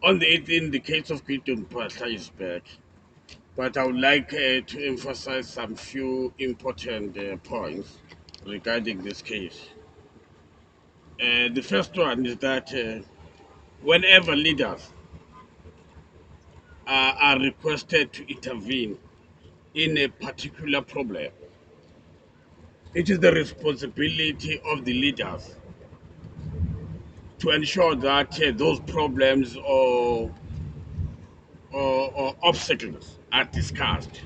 in the case of Gideon Pasha is back, but I would like to emphasize some few important points regarding this case. The first one is that whenever leaders are requested to intervene in a particular problem, it is the responsibility of the leaders to ensure that those problems or obstacles are discussed.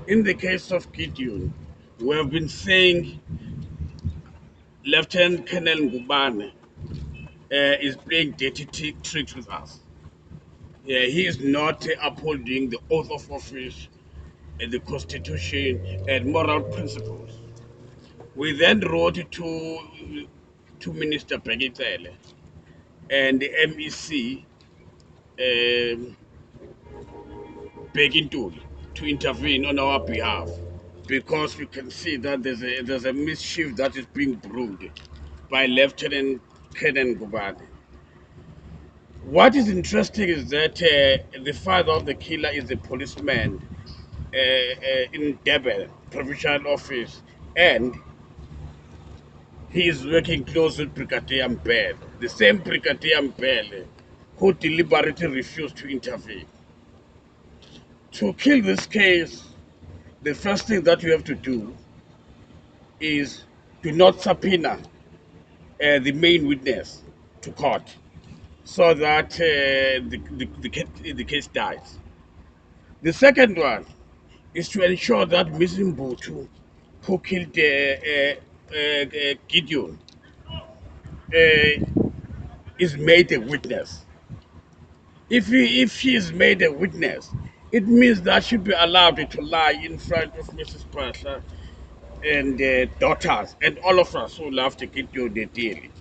In the case of Gideon, we have been saying Lieutenant Colonel Ngubane is playing dirty tricks with us. He is not upholding the oath of office, the constitution, and moral principles. We then wrote to Minister Pegitele and the MEC um, begging to intervene on our behalf because we can see that there's a mischief that is being brewed by Lieutenant Colonel Ngubane. What is interesting is that the father of the killer is a policeman in Durban provincial office, and he is working close with Brigadier Mbele, the same Brigadier Mbele who deliberately refused to intervene. To kill this case, the first thing that you have to do is to not subpoena the main witness to court so that the case dies. The second one is to ensure that Mrs. Mbuthu, who killed Gideon, is made a witness. If she is made a witness, it means that she'll be allowed to lie in front of Mrs. Pasha and daughters and all of us who love to Gideon dearly.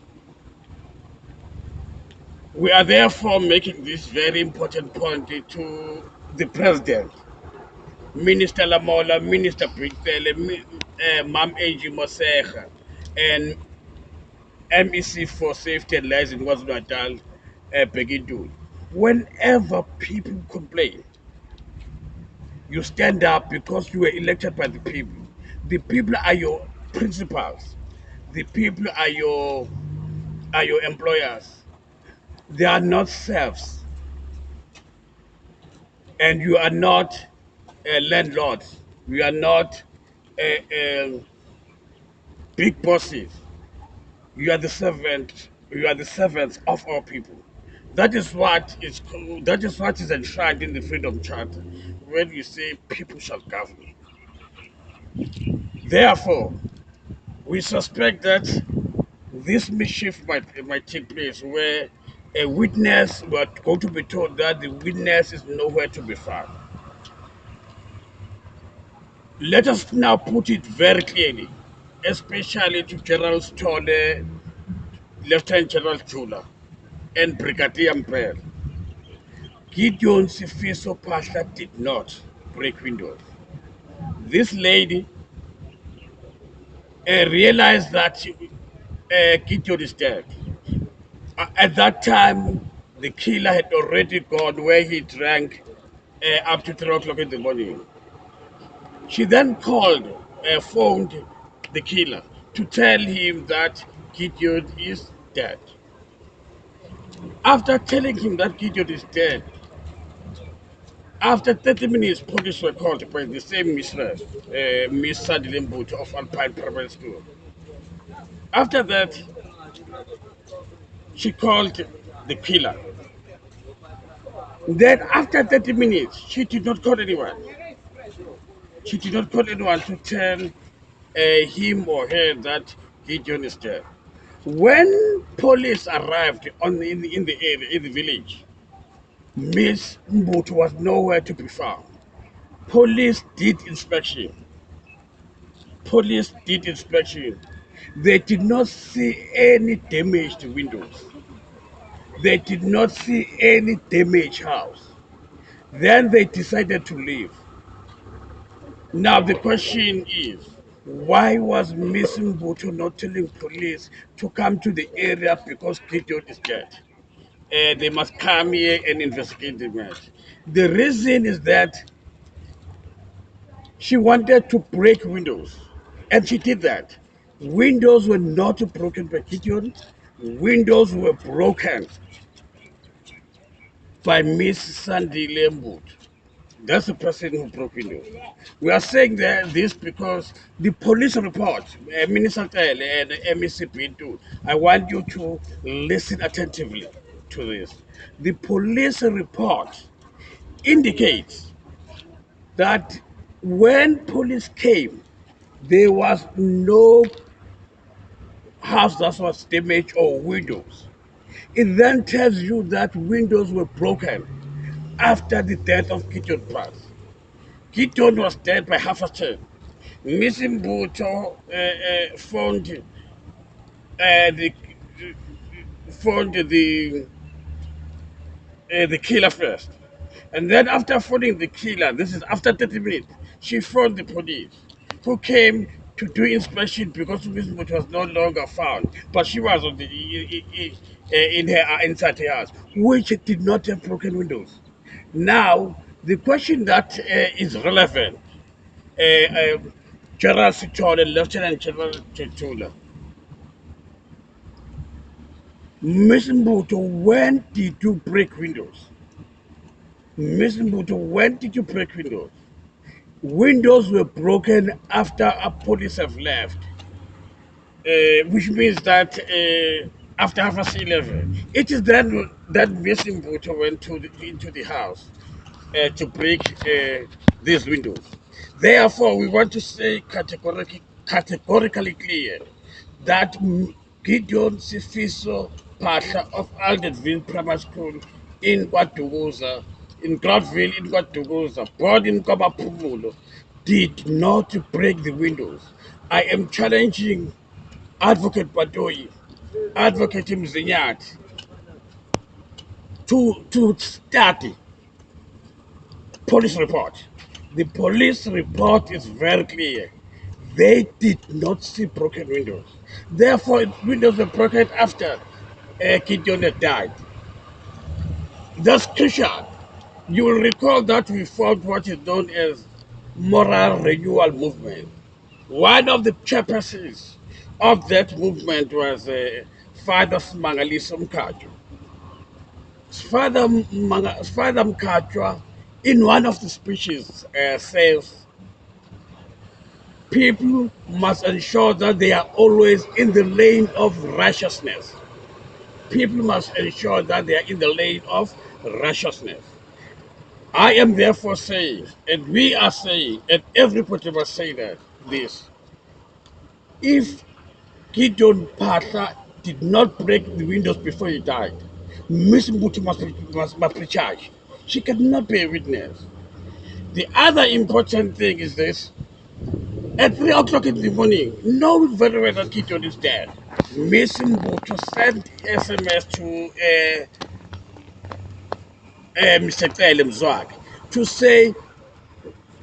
We are therefore making this very important point to the president, Minister Lamola, Minister Brittele, Mam Angie Moseja, and MEC for Safety and Lies in KwaZulu-Natal, Begidul. Whenever people complain, you stand up because you were elected by the people. The people are your principals. The people are your employers. They are not serfs, and you are not landlords. You are not big bosses. You are the servant. You are the servants of all people. That is what is enshrined in the Freedom Charter, when we say people shall govern. Therefore, we suspect that this mischief might take place where a witness was going to be told that the witness is nowhere to be found. Let us now put it very clearly, especially to General Stole, Lieutenant General Chula, and Brigadier Mpere. Gideon Sifiso Pasha did not break windows. This lady realized that Gideon is dead. At that time, the killer had already gone where he drank up to 3 o'clock in the morning. She then phoned the killer to tell him that Gideon is dead. After telling him that Gideon is dead, after 30 minutes, police were called by the same mistress, Miss Sandile Mbuthu of Alpine Primary School. After that, she called the killer. Then, after 30 minutes, she did not call anyone. She did not call anyone to tell him or her that Gideon is dead. When police arrived in the area, in the village, Miss Mbuthu was nowhere to be found. Police did inspection. Police did inspection. They did not see any damaged windows. They did not see any damaged house. Then they decided to leave. Now the question is, why was Miss Mbuthu not telling police to come to the area because Gideon is dead? they must come here and investigate the match. The reason is that she wanted to break windows, and she did that. Windows were not broken by Gideon. Windows were broken by Miss Sandile Mbuthu. That's the person who broke windows. We are saying that this because the police report, Minister Tele and MECP too, I want you to listen attentively to this. The police report indicates that when police came, there was no house that was damaged or windows. It then tells you that windows were broken after the death of Gideon Pratt. Gideon was dead by 10:30. Missing Bhutto the found the killer first. And then after finding the killer, this is after 30 minutes, she found the police who came to do inspection because Miss Booth was no longer found. But she was on in her inside her house, which did not have broken windows. Now, the question that is relevant, General Sitole and Lieutenant General Tetula, Miss Mbuto, when did you break windows? Miss Mbuto, when did you break windows? Windows were broken after a police have left, which means that after 11:30. It is then that Miss Mbuto went into the house to break these windows. Therefore, we want to say categorically clear that Gideon Sifiso Pasha of Alderville Primary School in Kwadukuza, in Gloutville in Kwadukuza, born in Kabapumulo, did not break the windows. I am challenging Advocate Badoyi, Advocate Mzinyat, to study police report. The police report is very clear. They did not see broken windows. Therefore, windows were broken after Gideon had died. That's crucial. You will recall that we formed what is known as moral renewal movement. One of the chairpersons of that movement was Father Mangaliso Mkhatshwa. Father Mkhatshwa, in one of the speeches, says people must ensure that they are always in the lane of righteousness. People must ensure that they are in the lane of righteousness. I am therefore saying, and we are saying, and everybody must say that this: if Gideon Pasha did not break the windows before he died, Miss Mbutu must be charged. She cannot be a witness. The other important thing is this: at 3 o'clock in the morning, knowing very well that Gideon is dead, Miss Mbutu sent SMS to Mr. Sandile Mbuthu to say,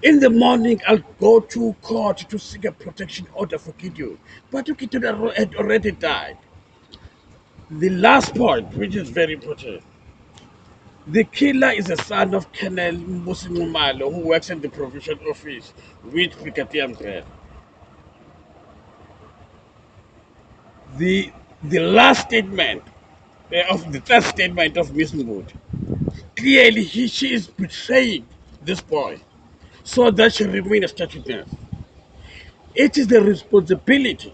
in the morning, I'll go to court to seek a protection order for Gideon. But Gideon had already died. The last point, which is very important: the killer is a son of Colonel Musi, who works in the provision office with Brigadier Mbrel. The, the last statement of the third statement of Miss Mood, clearly she is betraying this boy so that she remain a statute nurse. It is the responsibility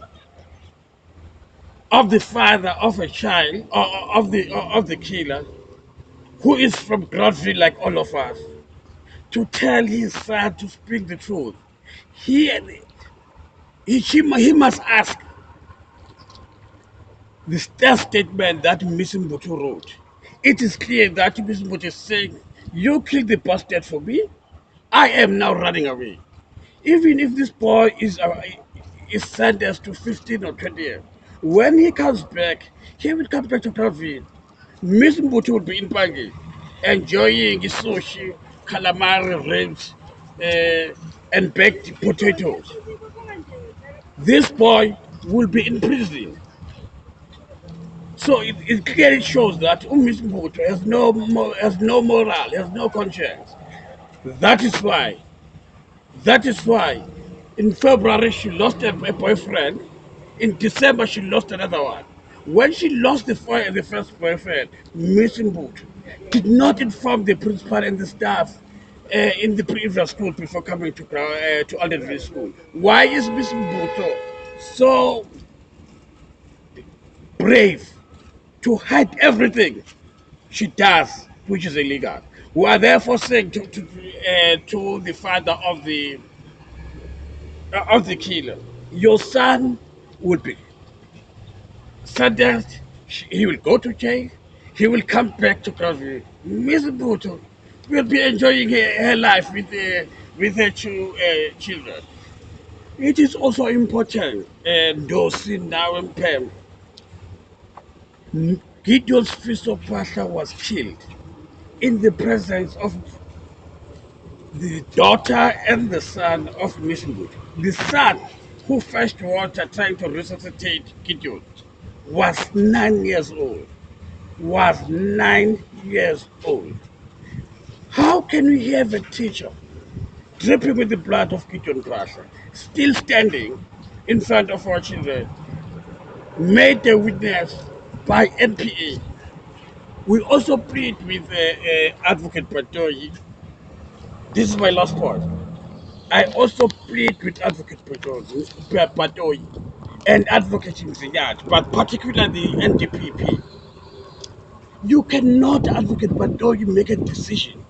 of the father of a child, or of the killer, who is from Gloutville like all of us, to tell his son to speak the truth. He, he must ask the statement that Miss Mbutu wrote. It is clear that Miss Mbutu is saying, you killed the bastard for me, I am now running away. Even if this boy is sentenced to 15 or 20 years, when he comes back, he will come back to Gloutville. Miss Mbutu will be in Bangi, enjoying sushi, calamari, ribs, and baked potatoes. This boy will be in prison. So it clearly shows that Miss Mbuthu has no moral, has no conscience. That is why That is why in February she lost a boyfriend. In December she lost another one. When she lost the first boyfriend, Miss Mbuthu did not inform the principal and the staff in the previous school before coming to Aldenville School. Why is Miss Mbuthu so brave to hide everything she does, which is illegal? We are therefore saying to the father of the killer, your son would be sentenced, he will go to jail, he will come back to Crosby. Miss Bhutto will be enjoying her life with her children. It is also important, those in now and Pam, Gideon's Fisto Pasha was killed in the presence of the daughter and the son of Miss Bhutto. The son who fetched water trying to resuscitate Gideon was 9 years old. Was 9 years old. How can we have a teacher dripping with the blood of Gideon Crusher still standing in front of our children, made a witness by NPA? We also plead with Advocate Patoyi. This is my last point. I also plead with Advocate Patoyi and Advocate Mzinyat, but particularly the NDPP. You cannot, Advocate Patoyi, make a decision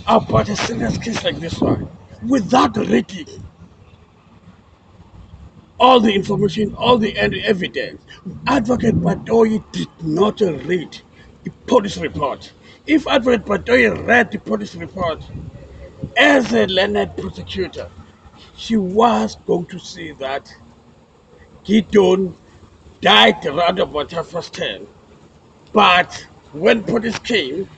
about a serious case like this one without reading all the information, all the evidence. Advocate Batoyi did not read the police report. If Advocate Batoyi read the police report as a learned prosecutor, she was going to see that Gideon died around about her first turn. But when police came,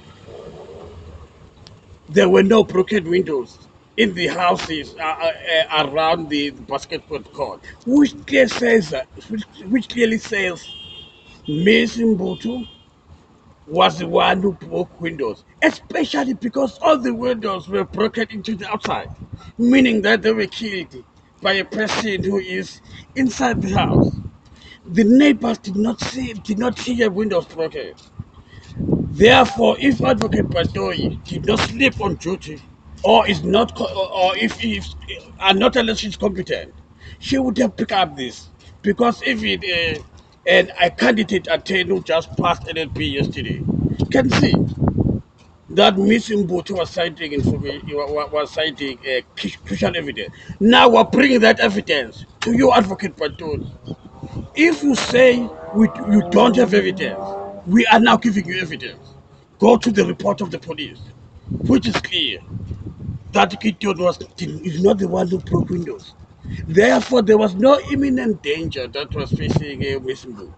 there were no broken windows in the houses around the basketball court, which clearly says Miss Mbuthu was the one who broke windows, especially because all the windows were broken into the outside, meaning that they were killed by a person who is inside the house. The neighbors did not see the windows broken. Therefore, if Advocate Batoyi did not sleep on duty, or is not, or if and not unless she's competent, she would have picked up this. Because if and a candidate at 10 who just passed LLP yesterday can see that Miss Mbuthu was citing was citing crucial evidence. Now we're bringing that evidence to you, Advocate Batoyi. If you say you don't have evidence, we are now giving you evidence. Go to the report of the police, which is clear that Gideon is not the one who broke windows. Therefore, there was no imminent danger that was facing Miss Mood.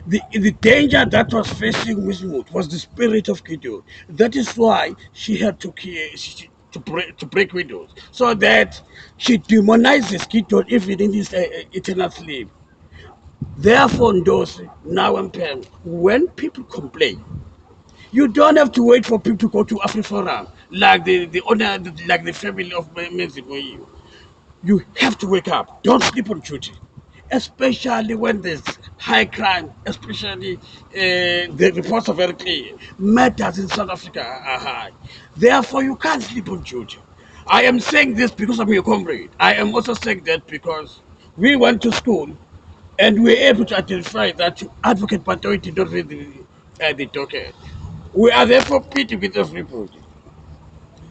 The danger that was facing Miss Mood was the spirit of Gideon. That is why she had to break windows, so that she demonizes Gideon even in his eternal sleep. Therefore, those now and then, when people complain, you don't have to wait for people to go to AfriForum, like the owner, like the family of Mexico. You have to wake up. Don't sleep on duty, especially when there's high crime. Especially the reports are very clear. Matters in South Africa are high. Therefore, you can't sleep on duty. I am saying this because I'm your comrade. I am also saying that because we went to school and we were able to identify that Advocate Patoyi did not read the docket. We are therefore pleading with everybody.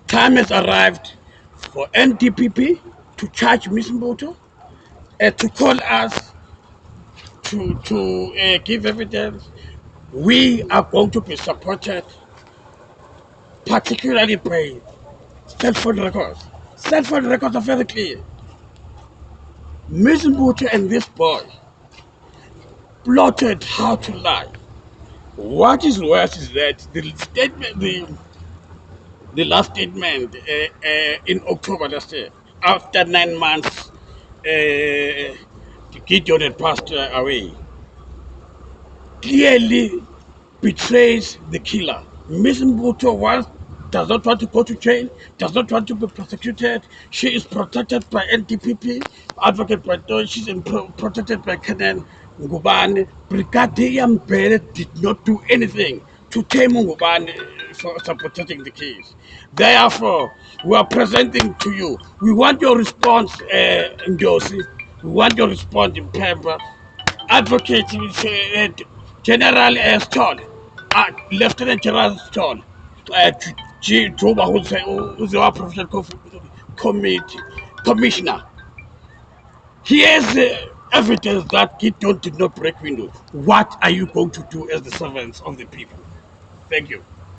Time has arrived for NDPP to charge Ms. Mboto, to call us to give evidence. We are going to be supported, particularly by cell phone records. Cell phone records are very clear. Ms. Mboto and this boy plotted how to lie. What is worse is that the last statement in October last year, after 9 months, Gideon had passed away. clearly betrays the killer. Miss Mbuthu does not want to go to jail, does not want to be prosecuted. She is protected by NDPP, Advocate Pato, she's protected by Kenan Ngubane. Brigadier Mbele did not do anything to tame Ngubane for supporting the case. Therefore, we are presenting to you. We want your response, Ndosi. We want your response in Pemba. Advocate General Stone, Lieutenant General Stone, Juba, who's our professional committee commissioner. He has evidence that Gideon did not break windows. What are you going to do as the servants of the people? Thank you.